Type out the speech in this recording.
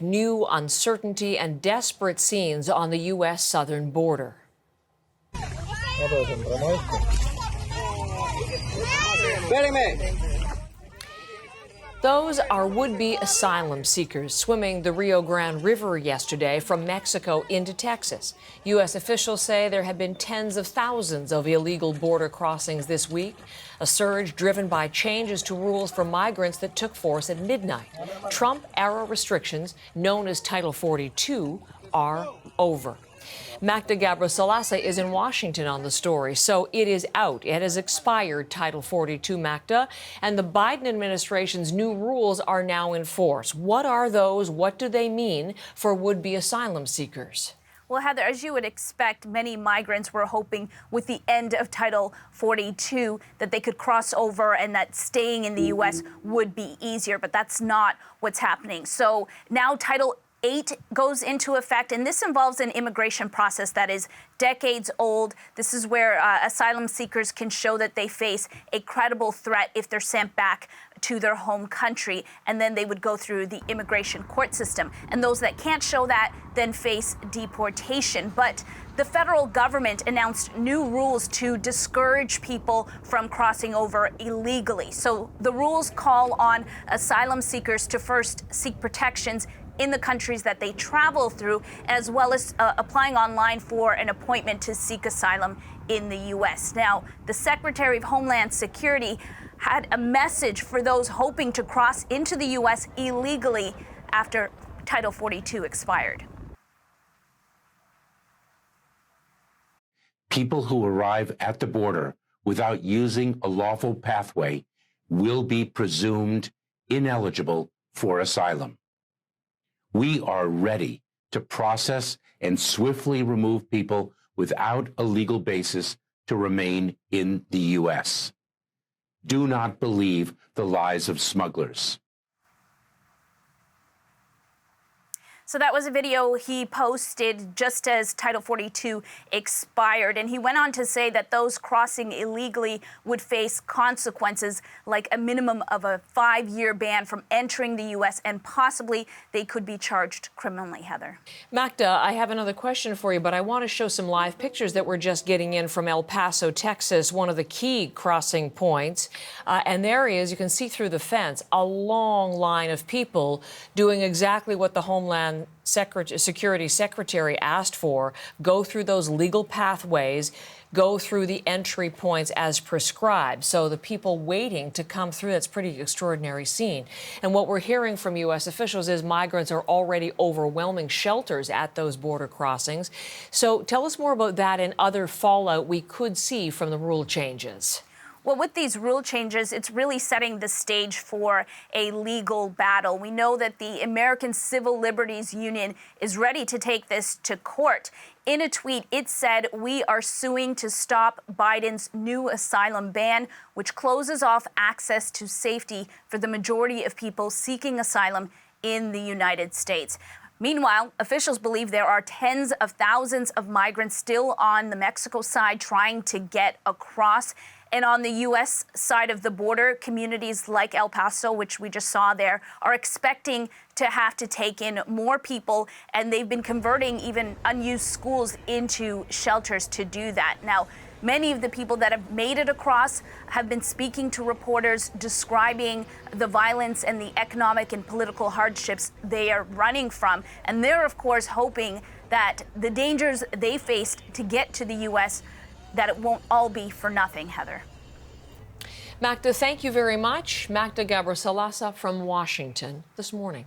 New uncertainty and desperate scenes on the U.S. southern border. Those are would-be asylum seekers swimming the Rio Grande River yesterday from Mexico into Texas. U.S. officials say there have been tens of thousands of illegal border crossings this week, a surge driven by changes to rules for migrants that took force at midnight. Trump-era restrictions, known as Title 42, are over. Magda Gabrisalasa is in Washington on the story, so it is out. It has expired, Title 42, Magda, and the Biden administration's new rules are now in force. What are those? What do they mean for would-be asylum seekers? Well, Heather, as you would expect, many migrants were hoping with the end of Title 42 that they could cross over and that staying in the U.S. would be easier, but that's not what's happening. So now Title 8 goes into effect, and this involves an immigration process that is decades old. This is where asylum seekers can show that they face a credible threat if they're sent back to their home country, and then they would go through the immigration court system. And those that can't show that then face deportation. But the federal government announced new rules to discourage people from crossing over illegally. So the rules call on asylum seekers to first seek protections in the countries that they travel through, as well as applying online for an appointment to seek asylum in the U.S. Now, the Secretary of Homeland Security had a message for those hoping to cross into the U.S. illegally after Title 42 expired. People who arrive at the border without using a lawful pathway will be presumed ineligible for asylum. We are ready to process and swiftly remove people without a legal basis to remain in the U.S. Do not believe the lies of smugglers. So that was a video he posted just as Title 42 expired. And he went on to say that those crossing illegally would face consequences like a minimum of a 5-year ban from entering the U.S. and possibly they could be charged criminally, Heather. Magda, I have another question for you, but I want to show some live pictures that we're just getting in from El Paso, Texas, one of the key crossing points. And there is, you can see through the fence, a long line of people doing exactly what the Homeland Security Secretary asked for, go through those legal pathways, go through the entry points as prescribed. So the people waiting to come through, that's a pretty extraordinary scene. And what we're hearing from U.S. officials is migrants are already overwhelming shelters at those border crossings. So tell us more about that and other fallout we could see from the rule changes. Well, with these rule changes, it's really setting the stage for a legal battle. We know that the American Civil Liberties Union is ready to take this to court. In a tweet, it said, "We are suing to stop Biden's new asylum ban, which closes off access to safety for the majority of people seeking asylum in the United States." Meanwhile, officials believe there are tens of thousands of migrants still on the Mexico side trying to get across. And on the U.S. side of the border, communities like El Paso, which we just saw there, are expecting to have to take in more people, and they've been converting even unused schools into shelters to do that. Now, many of the people that have made it across have been speaking to reporters, describing the violence and the economic and political hardships they are running from. And they're, of course, hoping that the dangers they faced to get to the U.S., that it won't all be for nothing, Heather. Magda, thank you very much. Magda Gabrisalasa from Washington this morning.